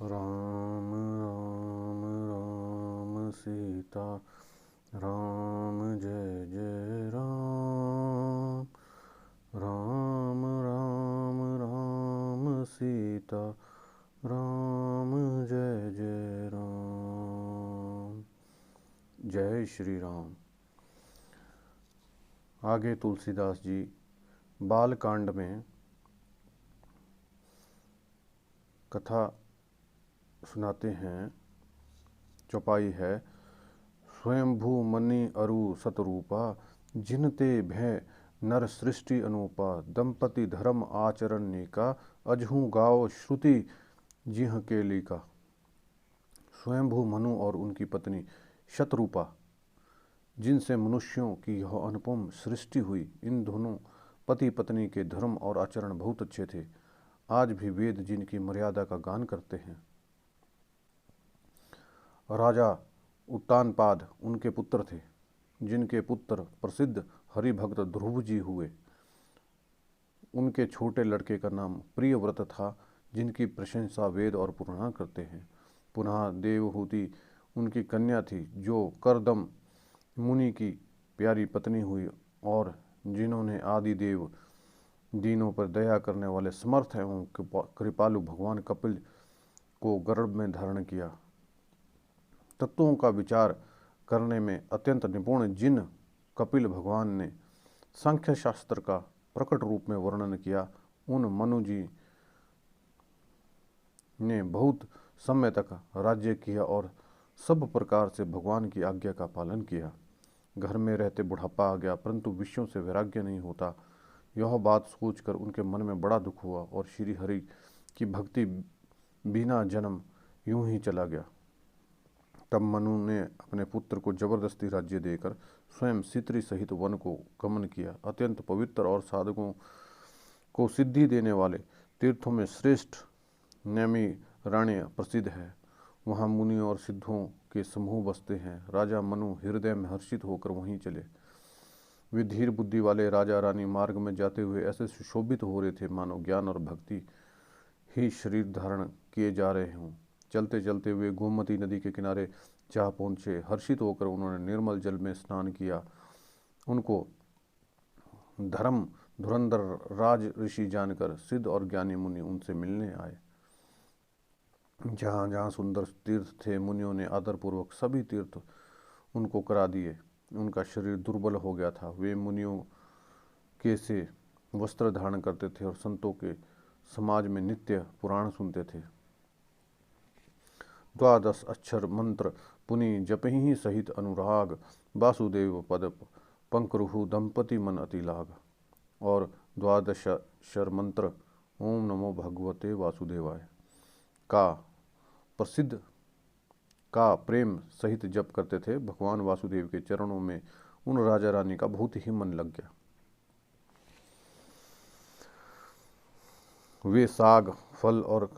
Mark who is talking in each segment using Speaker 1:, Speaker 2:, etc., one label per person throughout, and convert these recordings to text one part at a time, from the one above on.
Speaker 1: राम राम राम सीता राम जय जय राम। राम राम राम सीता राम जय जय राम। जय श्री राम। आगे तुलसीदास जी बालकांड में कथा सुनाते हैं। चौपाई है। स्वयंभू मनि अरु सतरूपा जिनते भय नर सृष्टि अनुपा। दंपति धर्म आचरण का अजहू गाओ श्रुति जिह के लिका। स्वयंभू मनु और उनकी पत्नी शतरूपा जिनसे मनुष्यों की यह अनुपम सृष्टि हुई, इन दोनों पति पत्नी के धर्म और आचरण बहुत अच्छे थे। आज भी वेद जिनकी मर्यादा का गान करते हैं। राजा उत्तानपाद उनके पुत्र थे, जिनके पुत्र प्रसिद्ध हरिभक्त ध्रुव जी हुए। उनके छोटे लड़के का नाम प्रियव्रत था, जिनकी प्रशंसा वेद और पुराण करते हैं। पुनः देवहूति उनकी कन्या थी, जो करदम मुनि की प्यारी पत्नी हुई और जिन्होंने आदि देव दीनों पर दया करने वाले समर्थ एवं कृपालु भगवान कपिल को गर्भ में धारण किया। तत्वों का विचार करने में अत्यंत निपुण जिन कपिल भगवान ने सांख्य शास्त्र का प्रकट रूप में वर्णन किया, उन मनु जी ने बहुत समय तक राज्य किया और सब प्रकार से भगवान की आज्ञा का पालन किया। घर में रहते बुढ़ापा आ गया, परंतु विषयों से वैराग्य नहीं होता। यह बात सोचकर उनके मन में बड़ा दुख हुआ और श्री हरि की भक्ति बिना जन्म यूं ही चला गया। तब मनु ने अपने पुत्र को जबरदस्ती राज्य देकर स्वयं सित्री सहित वन को गमन किया। अत्यंत पवित्र और साधकों को सिद्धि देने वाले तीर्थों में श्रेष्ठ नैमिषारण्य प्रसिद्ध है। वहाँ मुनि और सिद्धों के समूह बसते हैं। राजा मनु हृदय में हर्षित होकर वहीं चले। वे धीर बुद्धि वाले राजा रानी मार्ग में जाते हुए ऐसे सुशोभित हो रहे थे, मानो ज्ञान और भक्ति ही शरीर धारण किए जा रहे हों। चलते चलते वे गोमती नदी के किनारे जा पहुँचे। हर्षित होकर उन्होंने निर्मल जल में स्नान किया। उनको धर्म धुरंधर राज ऋषि जानकर सिद्ध और ज्ञानी मुनि उनसे मिलने आए। जहाँ जहाँ सुंदर तीर्थ थे, मुनियों ने आदरपूर्वक सभी तीर्थ उनको करा दिए। उनका शरीर दुर्बल हो गया था। वे मुनियों के से वस्त्र धारण करते थे और संतों के समाज में नित्य पुराण सुनते थे। 12 अक्षर मंत्र पुनि जपहि सहित अनुराग। वासुदेव पद पंकरुहु दंपति मन अति लाग। और 12 अक्षर मंत्र ओम नमो भगवते वासुदेवाय का प्रसिद्ध का प्रेम सहित जप करते थे। भगवान वासुदेव के चरणों में उन राजा रानी का बहुत ही मन लग गया। वे साग फल और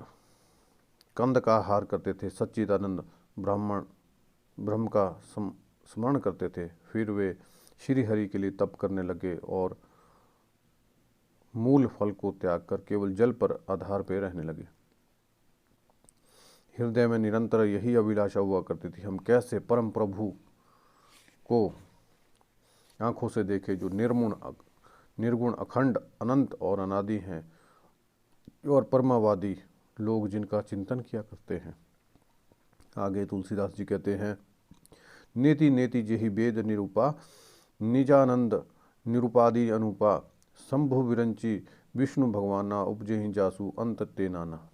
Speaker 1: कंद का आहार करते थे। सच्चिदानंद ब्रह्म का स्मरण करते थे। फिर वे श्री हरि के लिए तप करने लगे और मूल फल को त्याग कर केवल जल पर आधार पर रहने लगे। हृदय में निरंतर यही अभिलाषा हुआ करती थी, हम कैसे परम प्रभु को आंखों से देखें, जो निर्गुण अखंड अनंत और अनादि हैं और परमावादी लोग जिनका चिंतन किया करते हैं। आगे तुलसीदास जी कहते हैं, नेति नेति जेहि वेद निरूपा निजानंद निरूपादि अनुपा। शंभु विरंची विष्णु भगवाना उपजेहि जासु अंत ते नाना।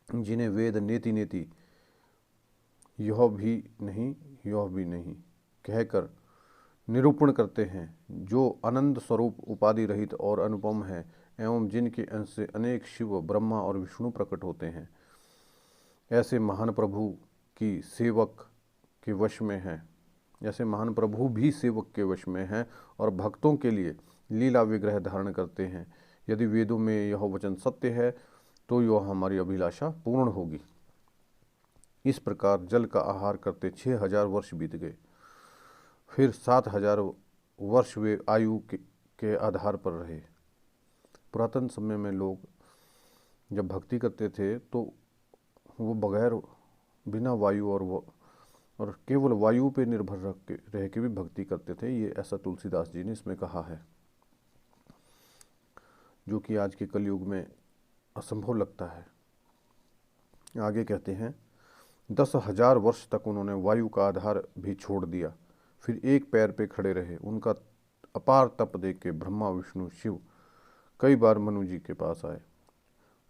Speaker 1: जिन्हें वेद नेति नेति यह भी नहीं यह भी नहीं कहकर निरूपण करते हैं, जो अनंत स्वरूप उपाधि रहित और अनुपम है, एवं जिनके अंश से अनेक शिव ब्रह्मा और विष्णु प्रकट होते हैं, ऐसे महान प्रभु की सेवक के वश में है। ऐसे महान प्रभु भी सेवक के वश में हैं और भक्तों के लिए लीला विग्रह धारण करते हैं। यदि वेदों में यह वचन सत्य है तो यह हमारी अभिलाषा पूर्ण होगी। इस प्रकार जल का आहार करते 6000 वर्ष बीत गए। फिर 7000 वर्ष वे आयु के आधार पर रहे। पुरातन समय में लोग जब भक्ति करते थे तो वो बगैर बिना वायु और केवल वायु पे निर्भर रह के भी भक्ति करते थे। ये ऐसा तुलसीदास जी ने इसमें कहा है, जो कि आज के कलयुग में असंभव लगता है। आगे कहते हैं, 10,000 वर्ष तक उन्होंने वायु का आधार भी छोड़ दिया, फिर एक पैर पे खड़े रहे। उनका अपार तप देख के ब्रह्मा विष्णु शिव कई बार मनु जी के पास आए।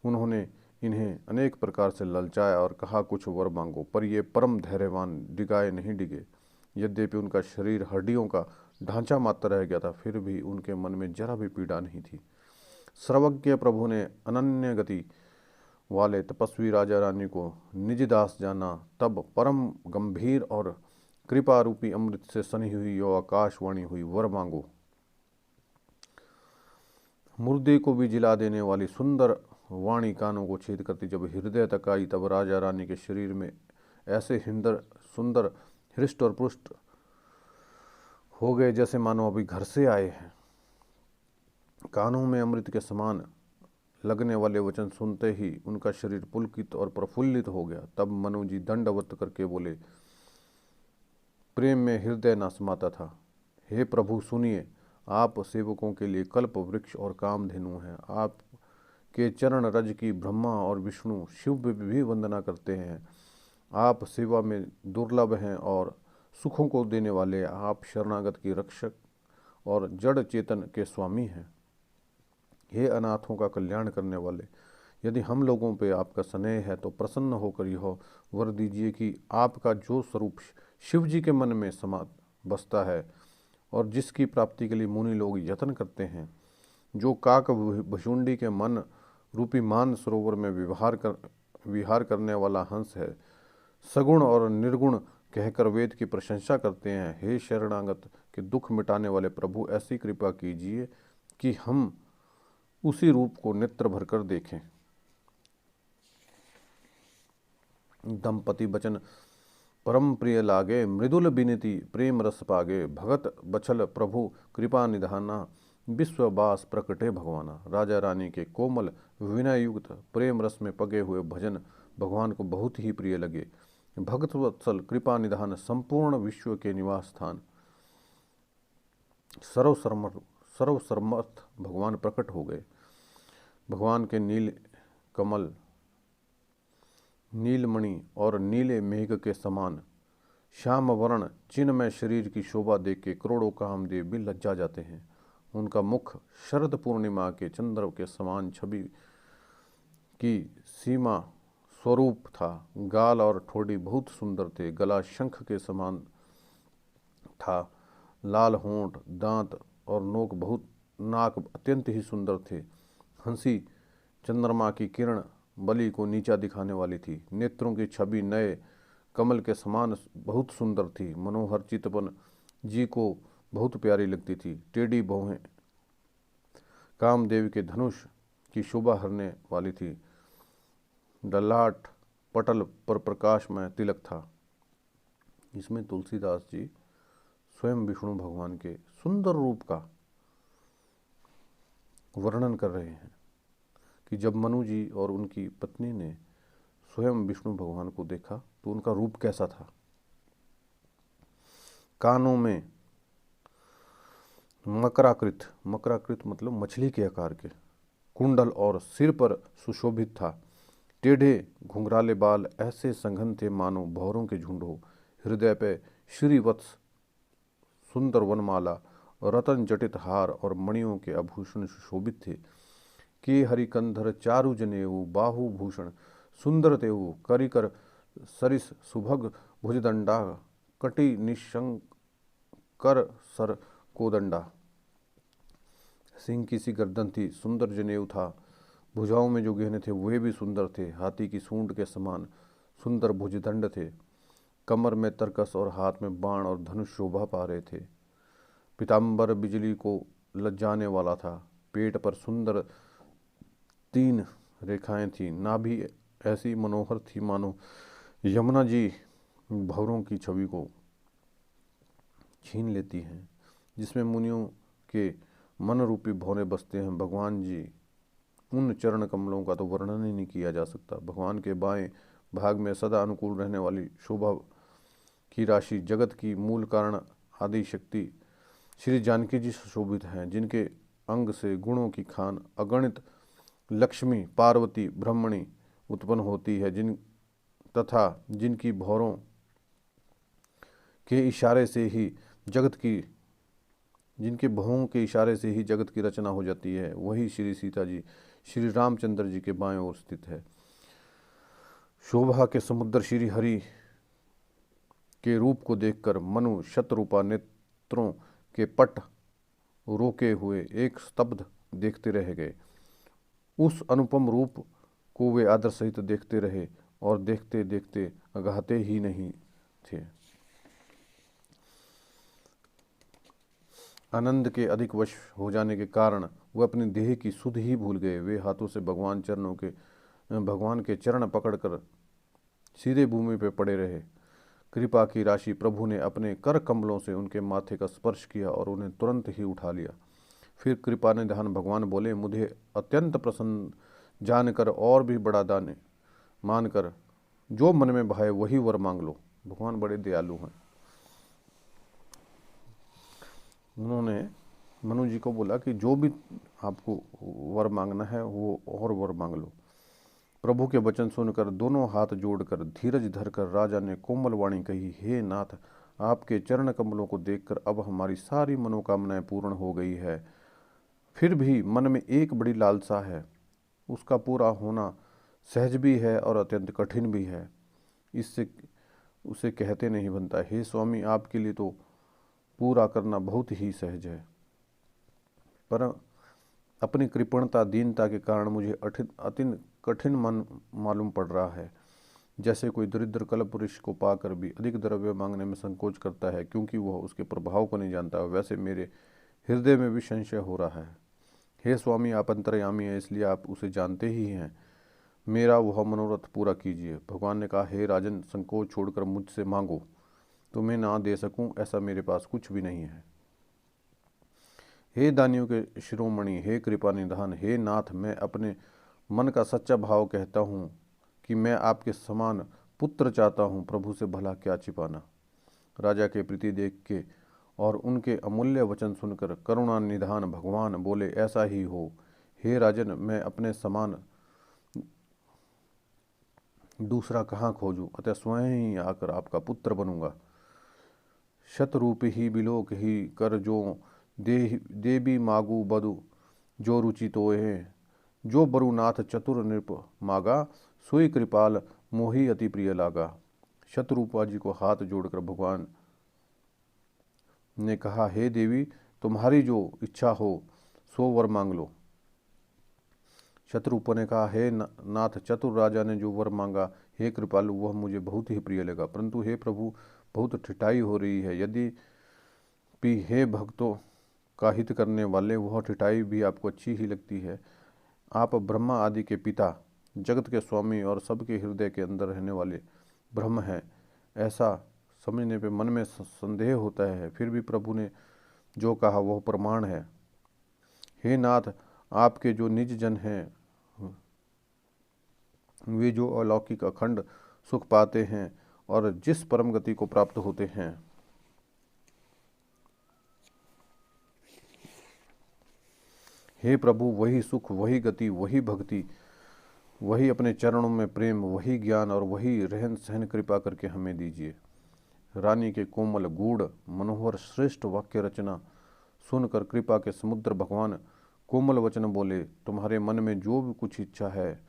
Speaker 1: उन्होंने इन्हें अनेक प्रकार से ललचाया और कहा कुछ वर मांगो, पर ये परम धैर्यवान डिगाए नहीं डिगे। यद्यपि उनका शरीर हड्डियों का ढांचा मात्र रह गया था, फिर भी उनके मन में जरा भी पीड़ा नहीं थी। सर्वज्ञ प्रभु ने अनन्य गति वाले तपस्वी राजा रानी को निज दास जाना। तब परम गंभीर और कृपा रूपी अमृत से सनी हुई यो आकाशवाणी हुई, वर मांगो। मुर्दे को भी जिला देने वाली सुंदर वाणी कानों को छेद करती जब हृदय तक आई, तब राजा रानी के शरीर में ऐसे सुंदर हृष्ट और पुष्ट हो गए जैसे मानो अभी घर से आए हैं। कानों में अमृत के समान लगने वाले वचन सुनते ही उनका शरीर पुलकित और प्रफुल्लित हो गया। तब मनु जी दंडवत करके बोले, प्रेम में हृदय न समाता था। हे प्रभु सुनिए, आप सेवकों के लिए कल्प वृक्ष और कामधेनु हैं। आप के चरण रज की ब्रह्मा और विष्णु शिव भी वंदना करते हैं। आप सेवा में दुर्लभ हैं और सुखों को देने वाले। आप शरणागत की रक्षक और जड़ चेतन के स्वामी हैं। हे अनाथों का कल्याण करने वाले, यदि हम लोगों पे आपका स्नेह है तो प्रसन्न होकर यह वर दीजिए कि आपका जो स्वरूप शिव जी के मन में समा बसता है और जिसकी प्राप्ति के लिए मुनि लोग यत्न करते हैं, जो काक भुषुंडी के मन रूपी मान सरोवर में विहार करने वाला हंस है, सगुण और निर्गुण कहकर वेद की प्रशंसा करते हैं। हे शरणागत के दुख मिटाने वाले प्रभु, ऐसी कृपा कीजिए कि हम उसी रूप को नेत्र भरकर देखें। दंपति बचन परम प्रिय लागे, मृदुल बिनती प्रेम रस पागे। भगत बछल प्रभु कृपा निधाना, विश्ववास प्रकटे भगवाना। राजा रानी के कोमल विनय युक्त प्रेम रस में पगे हुए भजन भगवान को बहुत ही प्रिय लगे। भगत वत्सल कृपा निधान, संपूर्ण विश्व के निवास स्थान, सर्वसमर्थ भगवान प्रकट हो गए। भगवान के नील कमल, नीलमणि और नीले मेघ के समान श्याम वर्ण चिन्हमय शरीर की शोभा देख के करोड़ों कामदेव भी लज्जा जाते हैं। उनका मुख शरद पूर्णिमा के चंद्र के समान छवि की सीमा स्वरूप था। गाल और ठोड़ी बहुत सुंदर थे। गला शंख के समान था। लाल होंठ, दांत और नाक अत्यंत ही सुंदर थे। हंसी चंद्रमा की किरण बलि को नीचा दिखाने वाली थी। नेत्रों की छवि नए कमल के समान बहुत सुंदर थी। मनोहर चितवन जी को बहुत प्यारी लगती थी। टेढ़ी भौहें कामदेव के धनुष की शोभा हरने वाली थी। ललाट पटल पर प्रकाशमय तिलक था। इसमें तुलसीदास जी स्वयं विष्णु भगवान के सुंदर रूप का वर्णन कर रहे हैं कि जब मनु जी और उनकी पत्नी ने स्वयं विष्णु भगवान को देखा तो उनका रूप कैसा था। कानों में मकराकृत मतलब मछली के आकार के कुंडल और सिर पर सुशोभित था। टेढ़े घुंघराले बाल ऐसे संघन थे मानो भौरों के झुंड हो। हृदय पे श्रीवत्स सुंदर वनमाला, रतन जटित हार और मणियों के आभूषण सुशोभित थे। के हरिकंधर चारु जनेऊ, बाहु भूषण सुंदर तेऊ, करिकर सरिस सुभग भुजदंडा, कटि निशंकर सर कोदंडा। सिंह की सी गर्दन थी, सुंदर जनेऊ था। भुजाओं में जो गहने थे वे भी सुंदर थे। हाथी की सूंड के समान सुंदर भुजदंड थे। कमर में तरकस और हाथ में बाण और धनुष शोभा पा रहे थे। पीताम्बर बिजली को लज्जाने वाला था। पेट पर सुंदर 3 रेखाएं थी। नाभि ऐसी मनोहर थी मानो यमुना जी भंवरों की छवि को छीन लेती हैं। जिसमें मुनियों के मन रूपी भौरे बसते हैं। भगवान जी उन चरण कमलों का तो वर्णन ही नहीं किया जा सकता। भगवान के बाएं भाग में सदा अनुकूल रहने वाली शोभा की राशि, जगत की मूल कारण आदि शक्ति श्री जानकी जी सुशोभित हैं, जिनके अंग से गुणों की खान अगणित लक्ष्मी पार्वती ब्रह्मणी उत्पन्न होती है, जिनकी भौरों के इशारे से ही जगत की जिनके भवों के इशारे से ही जगत की रचना हो जाती है, वही श्री सीता जी श्री रामचंद्र जी के बाएं ओर स्थित है। शोभा के समुद्र श्री हरि के रूप को देखकर मनु शतरूपा नेत्रों के पट रोके हुए एक स्तब्ध देखते रह गए। उस अनुपम रूप को वे आदर सहित देखते रहे और देखते देखते अगाहते ही नहीं थे। आनंद के अधिक वश हो जाने के कारण वह अपनी देह की सुध ही भूल गए। वे हाथों से भगवान के चरण पकड़कर सीधे भूमि पर पड़े रहे। कृपा की राशि प्रभु ने अपने कर कमलों से उनके माथे का स्पर्श किया और उन्हें तुरंत ही उठा लिया। फिर कृपा निधान भगवान बोले, मुझे अत्यंत प्रसन्न जानकर और भी बड़ा दान मानकर जो मन में भाए वही वर मांग लो। भगवान बड़े दयालु हैं। उन्होंने मनु जी को बोला कि जो भी आपको वर मांगना है वो और वर मांग लो। प्रभु के वचन सुनकर दोनों हाथ जोड़कर धीरज धरकर राजा ने कोमल वाणी कही, हे नाथ, आपके चरण कमलों को देखकर अब हमारी सारी मनोकामनाएं पूर्ण हो गई है। फिर भी मन में एक बड़ी लालसा है, उसका पूरा होना सहज भी है और अत्यंत कठिन भी है। इससे उसे कहते नहीं बनता। हे स्वामी, आपके लिए तो पूरा करना बहुत ही सहज है, पर अपनी कृपणता दीनता के कारण मुझे अति कठिन मन मालूम पड़ रहा है। जैसे कोई दरिद्र कलपुरुष को पाकर भी अधिक द्रव्य मांगने में संकोच करता है क्योंकि वह उसके प्रभाव को नहीं जानता, वैसे मेरे हृदय में भी संशय हो रहा है। हे स्वामी, आप अंतर्यामी हैं, इसलिए आप उसे जानते ही हैं। मेरा वह मनोरथ पूरा कीजिए। भगवान ने कहा, हे राजन, संकोच छोड़कर मुझसे मांगो। तुम्हें ना दे सकूं ऐसा मेरे पास कुछ भी नहीं है। हे दानियों के शिरोमणि, हे कृपा निधान, हे नाथ, मैं अपने मन का सच्चा भाव कहता हूँ कि मैं आपके समान पुत्र चाहता हूँ। प्रभु से भला क्या छिपाना। राजा के प्रति देख के और उनके अमूल्य वचन सुनकर करुणा निधान भगवान बोले, ऐसा ही हो। हे राजन, मैं अपने समान दूसरा कहाँ खोजूं, अतः स्वयं ही आकर आपका पुत्र बनूंगा। शतरूप ही बिलोक ही कर जो देवी मागू बदु जो रुचि तोए। जो बरुनाथ चतुर नृप मागा, सोई कृपाल मोही अति प्रिय लागा। शतरूपा जी को हाथ जोड़कर भगवान ने कहा, हे देवी, तुम्हारी जो इच्छा हो सो वर मांग लो। शतरूपा ने कहा, हे नाथ, चतुर राजा ने जो वर मांगा, हे कृपालु, वह मुझे बहुत ही प्रिय लगा। परंतु हे प्रभु, बहुत ठिठाई हो रही है। यदि भी हे भक्तों का हित करने वाले, वह ठिठाई भी आपको अच्छी ही लगती है। आप ब्रह्मा आदि के पिता, जगत के स्वामी और सबके हृदय के अंदर रहने वाले ब्रह्म हैं, ऐसा समझने पे मन में संदेह होता है। फिर भी प्रभु ने जो कहा वह प्रमाण है। हे नाथ, आपके जो निज जन हैं, वे जो अलौकिक अखंड सुख पाते हैं और जिस परम गति को प्राप्त होते हैं, हे प्रभु, वही सुख, वही गति, वही भक्ति, वही अपने चरणों में प्रेम, वही ज्ञान और वही रहन सहन कृपा करके हमें दीजिए। रानी के कोमल गूढ़ मनोहर श्रेष्ठ वाक्य रचना सुनकर कृपा के समुद्र भगवान कोमल वचन बोले, तुम्हारे मन में जो भी कुछ इच्छा है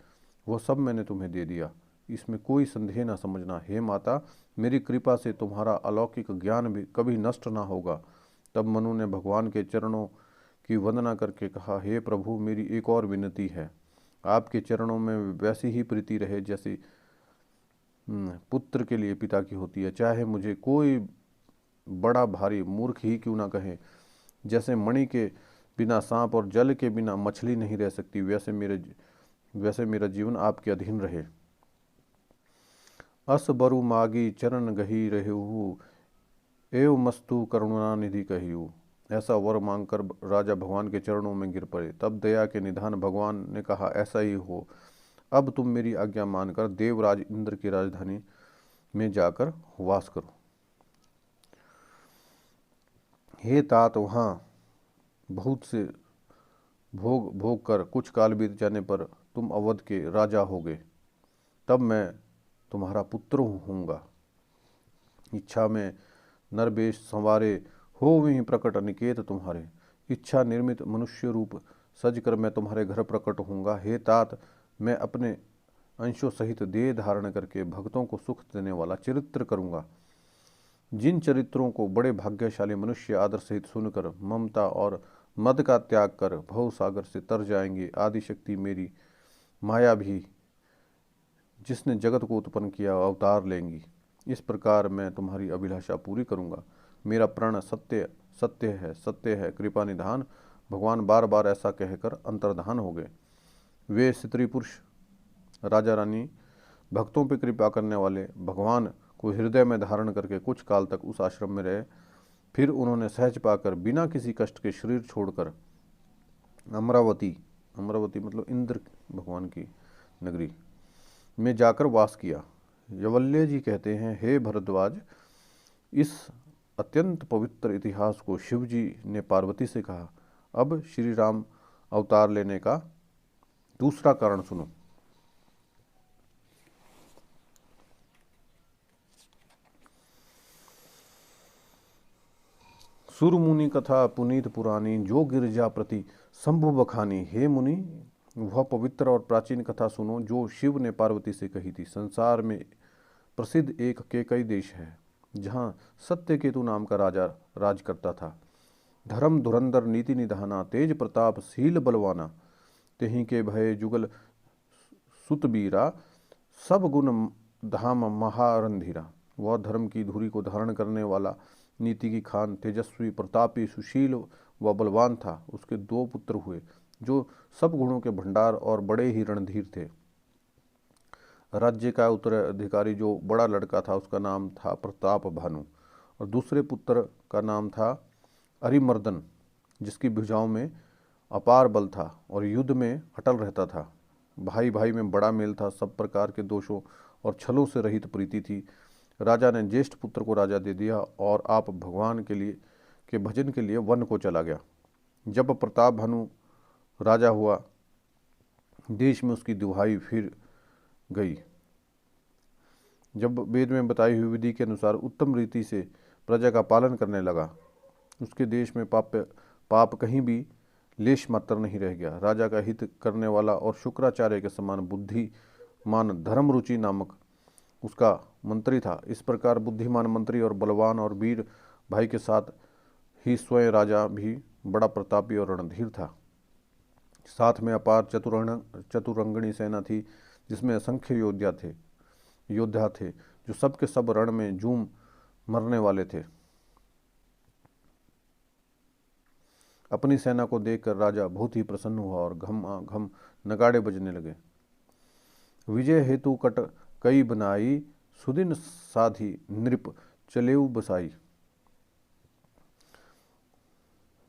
Speaker 1: वह सब मैंने तुम्हें दे दिया, इसमें कोई संदेह न समझना। हे माता, मेरी कृपा से तुम्हारा अलौकिक ज्ञान भी कभी नष्ट ना होगा। तब मनु ने भगवान के चरणों की वंदना करके कहा, हे प्रभु, मेरी एक और विनती है। आपके चरणों में वैसी ही प्रीति रहे जैसी पुत्र के लिए पिता की होती है। चाहे मुझे कोई बड़ा भारी मूर्ख ही क्यों ना कहे, जैसे मणि के बिना सांप और जल के बिना मछली नहीं रह सकती, वैसे मेरा जीवन आपके अधीन रहे। अस बरु मागी चरण गही रहू, एव मस्तु करुणा निधि कहियू। ऐसा वर मांगकर राजा भगवान के चरणों में गिर पड़े। तब दया के निधान भगवान ने कहा, ऐसा ही हो। अब तुम मेरी आज्ञा मानकर देवराज इंद्र की राजधानी में जाकर वास करो। हे तात, वहाँ बहुत से भोग भोग कर कुछ काल बीत जाने पर तुम अवध के राजा होगे, तब मैं तुम्हारा पुत्र होऊंगा। इच्छा में नरवेश संवारे हो वहीं प्रकट निकेत तुम्हारे, इच्छा निर्मित मनुष्य रूप सजकर मैं तुम्हारे घर प्रकट होऊंगा। हे तात, मैं अपने अंशों सहित देह धारण करके भक्तों को सुख देने वाला चरित्र करूंगा। जिन चरित्रों को बड़े भाग्यशाली मनुष्य आदर सहित सुनकर ममता और मद का त्याग कर भव सागर से तर जाएंगे, आदि शक्ति मेरी माया भी जिसने जगत को उत्पन्न किया अवतार लेंगी। इस प्रकार मैं तुम्हारी अभिलाषा पूरी करूंगा। मेरा प्रण सत्य सत्य है, सत्य है, कृपा निधान। भगवान बार बार ऐसा कहकर अंतर्धान हो गए। वे स्त्री पुरुष राजा रानी भक्तों पर कृपा करने वाले भगवान को हृदय में धारण करके कुछ काल तक उस आश्रम में रहे। फिर उन्होंने सहज पाकर बिना किसी कष्ट के शरीर छोड़कर अमरावती, अमरावती मतलब इंद्र भगवान की नगरी में जाकर वास किया। यवल्य जी कहते हैं, हे भरद्वाज, इस अत्यंत पवित्र इतिहास को शिव जी ने पार्वती से कहा। अब श्री राम अवतार लेने का दूसरा कारण सुनो। सुर मुनि कथा पुनीत पुरानी, जो गिरजा प्रति शंभु बखानी। हे मुनि, वह पवित्र और प्राचीन कथा सुनो जो शिव ने पार्वती से कही थी। संसार में प्रसिद्ध एक केकई देश है, जहाँ सत्यकेतु नाम का राजा राज करता था। धर्म धुरंधर नीति निधाना, तेज प्रताप शील बलवाना। तेहि के भय जुगल सुतबीरा, सब गुण धाम महारंधीरा। वह धर्म की धुरी को धारण करने वाला, नीति की खान, तेजस्वी, प्रतापी, सुशील व बलवान था। उसके 2 पुत्र हुए जो सब गुणों के भंडार और बड़े ही रणधीर थे। राज्य का उत्तराधिकारी जो बड़ा लड़का था उसका नाम था प्रताप भानु, और दूसरे पुत्र का नाम था अरिमर्दन, जिसकी भुजाओं में अपार बल था और युद्ध में अटल रहता था। भाई भाई में बड़ा मेल था, सब प्रकार के दोषों और छलों से रहित प्रीति थी। राजा ने ज्येष्ठ पुत्र को राजा दे दिया और आप भगवान के भजन के लिए वन को चला गया। जब प्रताप भानु राजा हुआ, देश में उसकी दुहाई फिर गई। जब वेद में बताई हुई विधि के अनुसार उत्तम रीति से प्रजा का पालन करने लगा, उसके देश में पाप कहीं भी लेश मात्र नहीं रह गया। राजा का हित करने वाला और शुक्राचार्य के समान बुद्धिमान धर्मरुचि नामक उसका मंत्री था। इस प्रकार बुद्धिमान मंत्री और बलवान और वीर भाई के साथ ही स्वयं राजा भी बड़ा प्रतापी और रणधीर था। साथ में अपार चतुरंगणी सेना थी, जिसमें असंख्य योद्धा थे जो सब के सब रण में जूम मरने वाले थे। अपनी सेना को देखकर राजा बहुत ही प्रसन्न हुआ और घम घम नगाड़े बजने लगे। विजय हेतु कट कई बनाई, सुदिन साधी नृप चलेऊ बसाई।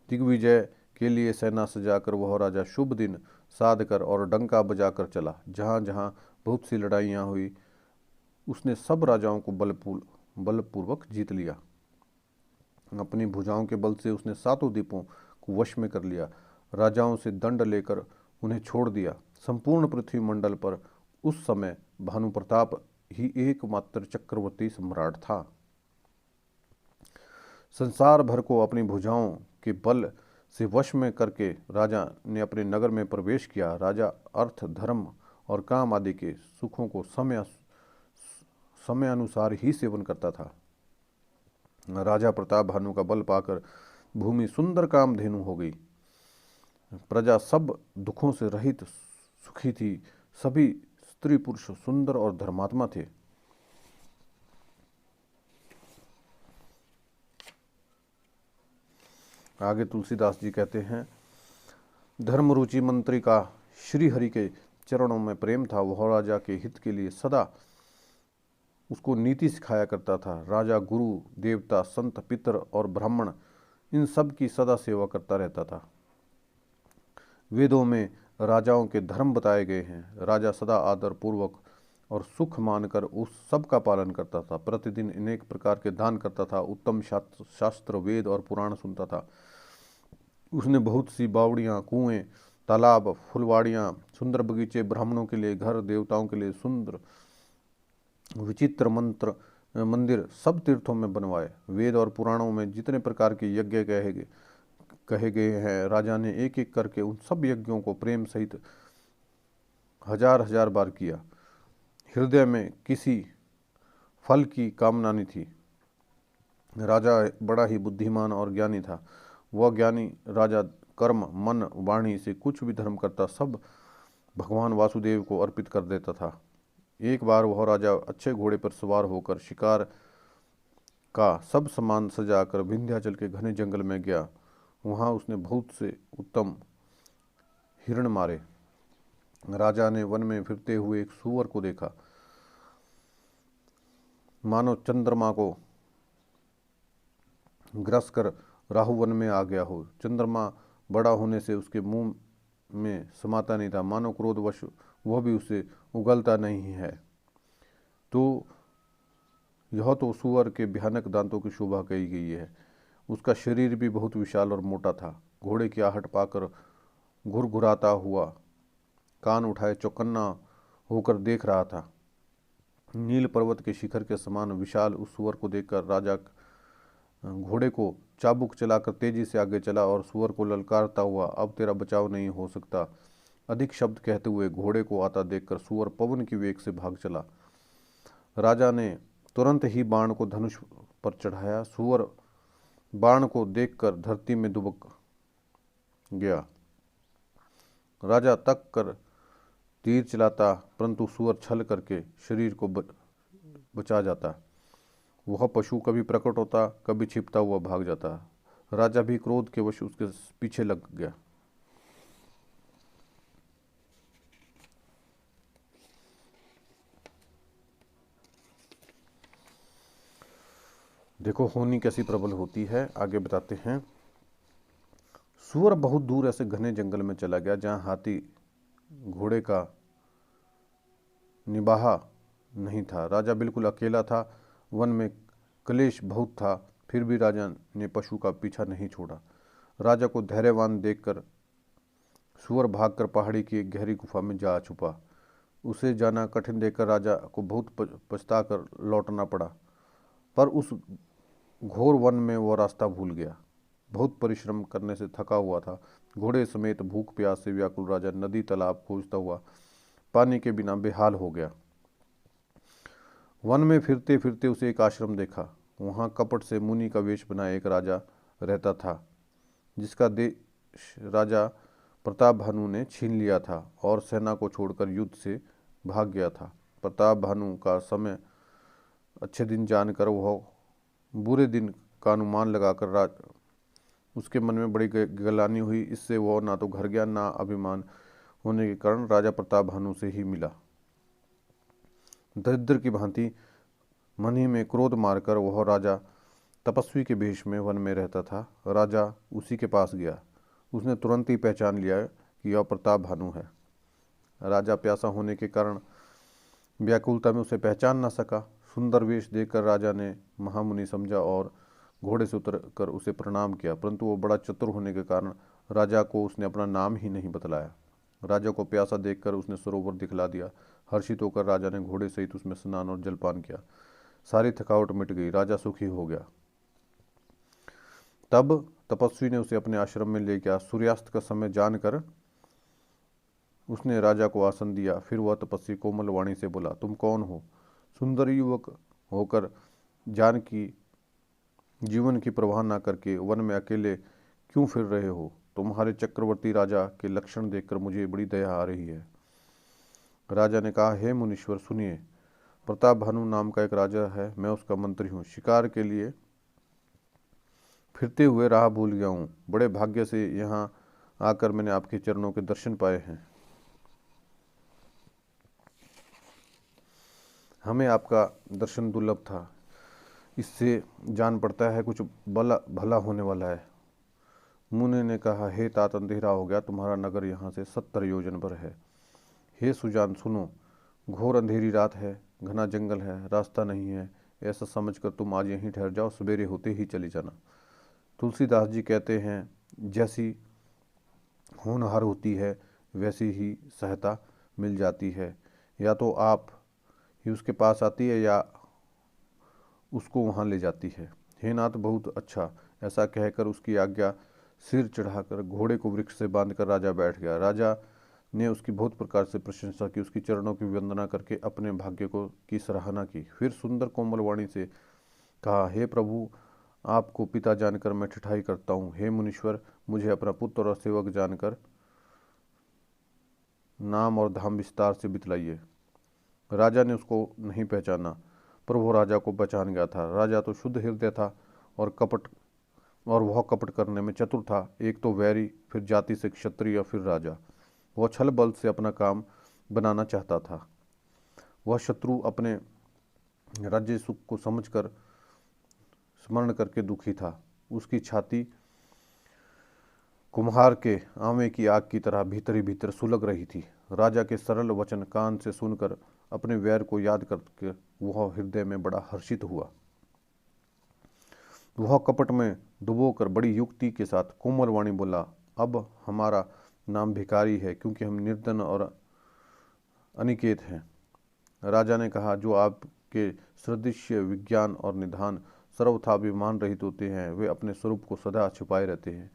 Speaker 1: दिग्विजय के लिए सेना सजाकर वह राजा शुभ दिन साध कर और डंका बजाकर चला। जहाँ जहाँ बहुत सी लड़ाइयाँ हुई, उसने सब राजाओं को बलपूर्वक जीत लिया। अपनी भुजाओं के बल से उसने 7 द्वीपों को वश में कर लिया। राजाओं से दंड लेकर उन्हें छोड़ दिया। संपूर्ण पृथ्वी मंडल पर उस समय भानु प्रताप ही एकमात्र चक्रवर्ती सम्राट था। संसार भर को अपनी भुजाओं के बल से वश में करके राजा ने अपने नगर में प्रवेश किया। राजा अर्थ, धर्म और काम आदि के सुखों को समय अनुसार ही सेवन करता था। राजा प्रताप भानु का बल पाकर भूमि सुंदर कामधेनु हो गई। प्रजा सब दुखों से रहित सुखी थी। सभी स्त्री पुरुष सुंदर और धर्मात्मा थे। आगे तुलसीदास जी कहते हैं, धर्मरुचि मंत्री का श्री हरि के चरणों में प्रेम था। वह राजा के हित के लिए सदा उसको नीति सिखाया करता था। राजा गुरु, देवता, संत, पितर और ब्राह्मण इन सब की सदा सेवा करता रहता था। वेदों में राजाओं के धर्म बताए गए हैं। राजा सदा आदर पूर्वक और सुख मानकर उस सब का पालन करता था। प्रतिदिन अनेक प्रकार के दान करता था। उत्तम शास्त्र, वेद और पुराण सुनता था। उसने बहुत सी बावड़ियाँ, कुएं, तालाब, फुलवाड़ियाँ, सुंदर बगीचे, ब्राह्मणों के लिए घर, देवताओं के लिए सुंदर विचित्र मंदिर सब तीर्थों में बनवाए। वेद और पुराणों में जितने प्रकार के यज्ञ कहे गए हैं, राजा ने एक एक करके उन सब यज्ञों को प्रेम सहित हजार हजार बार किया। हृदय में किसी फल की कामना नहीं थी। राजा बड़ा ही बुद्धिमान और ज्ञानी था। वह ज्ञानी राजा कर्म, मन, वाणी से कुछ भी धर्म करता सब भगवान वासुदेव को अर्पित कर देता था। एक बार वह राजा अच्छे घोड़े पर सवार होकर शिकार का सब सामान सजाकर विंध्याचल के घने जंगल में गया। वहाँ उसने बहुत से उत्तम हिरण मारे। राजा ने वन में फिरते हुए एक सूअर को देखा, मानो चंद्रमा को ग्रस कर राहु वन में आ गया हो। चंद्रमा बड़ा होने से उसके मुंह में समाता नहीं था, मानो क्रोधवश वह भी उसे उगलता नहीं है। तो यह तो सूअर के भयानक दांतों की शोभा कही गई है। उसका शरीर भी बहुत विशाल और मोटा था। घोड़े की आहट पाकर घुरघुराता हुआ कान उठाए चौकन्ना होकर देख रहा था। नील पर्वत के शिखर के समान विशाल उस सूअर को देखकर राजा घोड़े को चाबुक चलाकर तेजी से आगे चला और सूअर को ललकारता हुआ, अब तेरा बचाव नहीं हो सकता, अधिक शब्द कहते हुए घोड़े को आता देखकर सूअर पवन की वेग से भाग चला। राजा ने तुरंत ही बाण को धनुष पर चढ़ाया। सूअर बाण को देखकर धरती में दुबक गया। राजा तक कर तीर चलाता, परंतु सूअर छल करके शरीर को बचा जाता। वह पशु कभी प्रकट होता, कभी छिपता हुआ भाग जाता। राजा भी क्रोध के वश उसके पीछे लग गया। देखो होनी कैसी प्रबल होती है। आगे बताते हैं। सूअर बहुत दूर ऐसे घने जंगल में चला गया जहां हाथी घोड़े का निबाहा नहीं था। राजा बिल्कुल अकेला था। वन में क्लेश बहुत था, फिर भी राजा ने पशु का पीछा नहीं छोड़ा। राजा को धैर्यवान देखकर सूअर भागकर पहाड़ी की एक गहरी गुफा में जा छुपा। उसे जाना कठिन देखकर राजा को बहुत पछताकर लौटना पड़ा, पर उस घोर वन में वह रास्ता भूल गया। बहुत परिश्रम करने से थका हुआ था। घोड़े समेत भूख प्यास से व्याकुल राजा नदी तालाब खोजता हुआ पानी के बिना बेहाल हो गया। वन में फिरते फिरते उसे एक आश्रम देखा। वहाँ कपट से मुनि का वेश बनाए एक राजा रहता था, जिसका देश राजा प्रताप भानु ने छीन लिया था और सेना को छोड़कर युद्ध से भाग गया था। प्रताप भानु का समय अच्छे दिन जानकर वह बुरे दिन का अनुमान लगाकर उसके मन में बड़ी गलानी हुई। इससे वह ना तो घर गया, ना अभिमान होने के कारण राजा प्रताप भानु से ही मिला। दरिद्र की भांति मन ही में क्रोध मारकर वह राजा तपस्वी के भेष में वन में रहता था। राजा उसी के पास गया। उसने तुरंत ही पहचान लिया कि यह प्रताप भानु है। राजा प्यासा होने के कारण व्याकुलता में उसे पहचान न सका। सुंदर वेश देखकर राजा ने महामुनि समझा और घोड़े से उतरकर उसे प्रणाम किया, परंतु वो बड़ा चतुर होने के कारण राजा को उसने अपना नाम ही नहीं बतलाया। राजा को प्यासा देखकर उसने सरोवर दिखला दिया। हर्षित होकर राजा ने घोड़े सहित उसमें स्नान और जलपान किया। सारी थकावट मिट गई। राजा सुखी हो गया। तब तपस्वी ने उसे अपने आश्रम में ले गया। सूर्यास्त का समय जानकर उसने राजा को आसन दिया। फिर वह तपस्वी कोमल वाणी से बोला, तुम कौन हो? सुंदर युवक होकर जानकी जीवन की परवाह न करके वन में अकेले क्यों फिर रहे हो? तुम्हारे चक्रवर्ती राजा के लक्षण देखकर मुझे बड़ी दया आ रही है। राजा ने कहा, हे मुनीश्वर सुनिए, प्रताप भानु नाम का एक राजा है, मैं उसका मंत्री हूँ। शिकार के लिए फिरते हुए राह भूल गया हूँ। बड़े भाग्य से यहाँ आकर मैंने आपके चरणों के दर्शन पाए हैं। हमें आपका दर्शन दुर्लभ था। इससे जान पड़ता है कुछ भला होने वाला है। मुनि ने कहा, हे तात, अंधेरा हो गया, तुम्हारा नगर यहाँ से 70 योजन पर है। हे सुजान, सुनो, घोर अंधेरी रात है, घना जंगल है, रास्ता नहीं है। ऐसा समझकर तुम आज यहीं ठहर जाओ, सवेरे होते ही चली जाना। तुलसीदास जी कहते हैं, जैसी होनहार होती है वैसी ही सहायता मिल जाती है। या तो आप ही उसके पास आती है या उसको वहाँ ले जाती है। हे नाथ, बहुत अच्छा। ऐसा कहकर उसकी आज्ञा सिर चढ़ाकर घोड़े को वृक्ष से बांधकर राजा बैठ गया। राजा ने उसकी बहुत प्रकार से प्रशंसा की, उसकी चरणों की वंदना करके अपने भाग्य को की सराहना की। फिर सुंदर कोमल वाणी से कहा, हे प्रभु, आपको पिता जानकर मैं ठिठाई करता हूँ। हे मुनीश्वर, मुझे अपना पुत्र और सेवक जानकर नाम और धाम विस्तार से बतलाइए। राजा ने उसको नहीं पहचाना, पर वो राजा को पहचान गया था। राजा तो शुद्ध हृदय था और वह कपट करने में चतुर था। एक तो वैरी, फिर जाति से क्षत्रिय, फिर राजा। वह छल बल से अपना काम बनाना चाहता था। वह शत्रु अपने राज्य सुख को समझकर स्मरण करके दुखी था। उसकी छाती कुम्हार के आंवे की आग की तरह भीतर ही भीतर सुलग रही थी। राजा के सरल वचन कान से सुनकर अपने वैर को याद करके वह हृदय में बड़ा हर्षित हुआ। वह कपट में डुबोकर बड़ी युक्ति के साथ कोमल वाणी बोला, अब हमारा नाम भिखारी है, क्योंकि हम निर्धन और अनिकेत हैं। राजा ने कहा, जो आपके सदृश्य विज्ञान और निधान सर्वथा अभिमान रहित होते हैं, वे अपने स्वरूप को सदा छिपाए रहते हैं,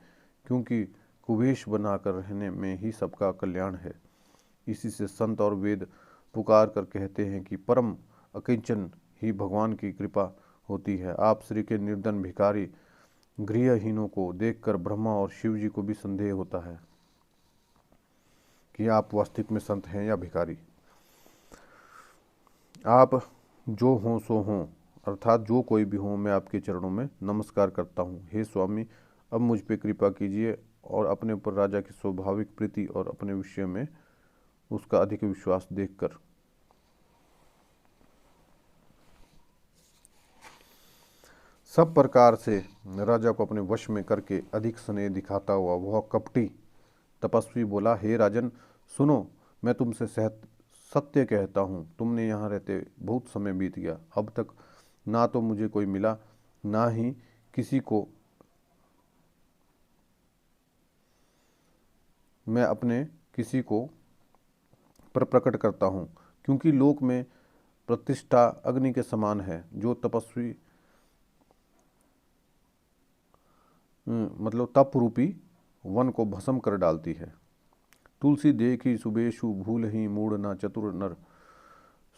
Speaker 1: क्योंकि कुवेश बनाकर रहने में ही सबका कल्याण है। इसी से संत और वेद पुकार कर कहते हैं कि परम अकिंचन ही भगवान की कृपा होती है। आप श्री के निर्धन भिखारी गृहहीनों को देखकर ब्रह्मा और शिव जी को भी संदेह होता है कि आप वास्तविक में संत हैं या भिखारी। आप जो हों सो हों, अर्थात जो कोई भी हो, मैं आपके चरणों में नमस्कार करता हूँ। हे स्वामी, अब मुझ पे कृपा कीजिए और अपने ऊपर राजा की स्वाभाविक प्रीति और अपने विषय में उसका अधिक विश्वास देखकर सब प्रकार से राजा को अपने वश में करके अधिक स्नेह दिखाता हुआ वह कपटी तपस्वी बोला, हे राजन, सुनो, मैं तुमसे सत्य कहता हूँ, तुमने यहाँ रहते बहुत समय बीत गया। अब तक ना तो मुझे कोई मिला, ना ही किसी को मैं अपने किसी को पर प्रकट करता हूँ, क्योंकि लोक में प्रतिष्ठा अग्नि के समान है, जो तपस्वी मतलब तप रूपी वन को भस्म कर डालती है। तुलसी देखी सुबेशु भूल ही मूड न चतुर नर,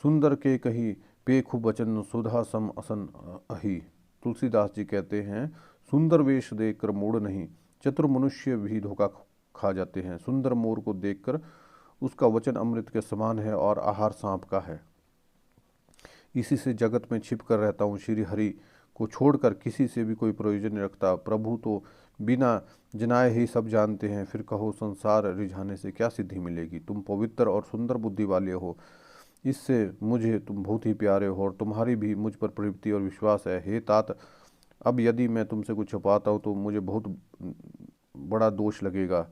Speaker 1: सुंदर के कही पेखु बचन सुधा सम असन अही। तुलसीदास जी कहते हैं, सुंदर वेश देखकर मूड नहीं, चतुर मनुष्य भी धोखा खा जाते हैं। सुंदर मोर को देखकर उसका वचन अमृत के समान है और आहार सांप का है। इसी से जगत में छिप कर रहता हूँ। श्री हरि को छोड़कर किसी से भी कोई प्रयोजन नहीं रखता। प्रभु तो बिना जनाए ही सब जानते हैं, फिर कहो संसार रिझाने से क्या सिद्धि मिलेगी। तुम पवित्र और सुंदर बुद्धि वाले हो, इससे मुझे तुम बहुत ही प्यारे हो और तुम्हारी भी मुझ पर प्रवृत्ति और विश्वास है। हे तात, अब यदि मैं तुमसे कुछ छुपाता हूँ तो मुझे बहुत बड़ा दोष लगेगा।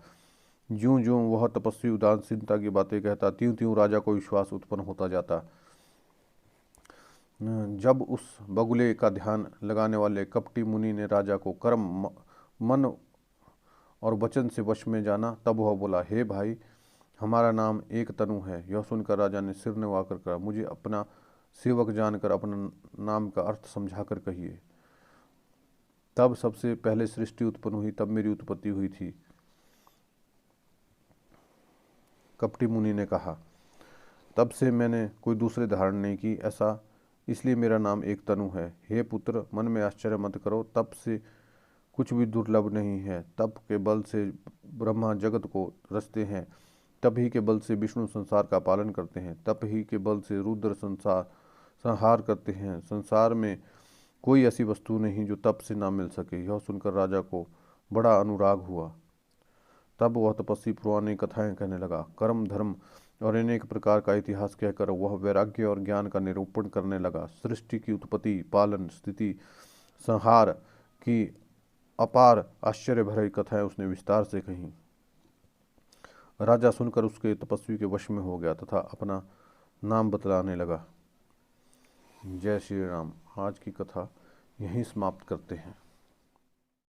Speaker 1: ज्यों ज्यों वह तपस्वी उदासीनता की बातें कहता, त्यों त्यों राजा को विश्वास उत्पन्न होता जाता। जब उस बगुले का ध्यान लगाने वाले कपटी मुनि ने राजा को कर्म, मन और वचन से वश में जाना, तब वह बोला, हे भाई, हमारा नाम एक तनु है। यह सुनकर राजा ने सिर निवाकर कहा, मुझे अपना सेवक जानकर अपना नाम का अर्थ समझाकर कहिए। तब सबसे पहले सृष्टि उत्पन्न हुई, तब मेरी उत्पत्ति हुई थी। कपटी मुनि ने कहा, तब से मैंने कोई दूसरे धारण नहीं की, ऐसा इसलिए मेरा नाम एक तनु है। हे पुत्र, मन में आश्चर्य मत करो, तप से कुछ भी दुर्लभ नहीं है। तप के बल से ब्रह्मा जगत को रचते हैं, तप ही के बल से विष्णु संसार का पालन करते हैं, तप ही के बल से रुद्र संहार करते हैं। संसार में कोई ऐसी वस्तु नहीं जो तप से ना मिल सके। यह सुनकर राजा को बड़ा अनुराग हुआ। तब वह तपस्वी पुरानी कथाएं कहने लगा। कर्म, धर्म और अनेक प्रकार का इतिहास कहकर वह वैराग्य और ज्ञान का निरूपण करने लगा। सृष्टि की उत्पत्ति, पालन, स्थिति, संहार की अपार आश्चर्य भरी कथाएं उसने विस्तार से कहीं। राजा सुनकर उसके तपस्वी के वश में हो गया तथा अपना नाम बतलाने लगा। जय श्री राम। आज की कथा यहीं समाप्त करते हैं।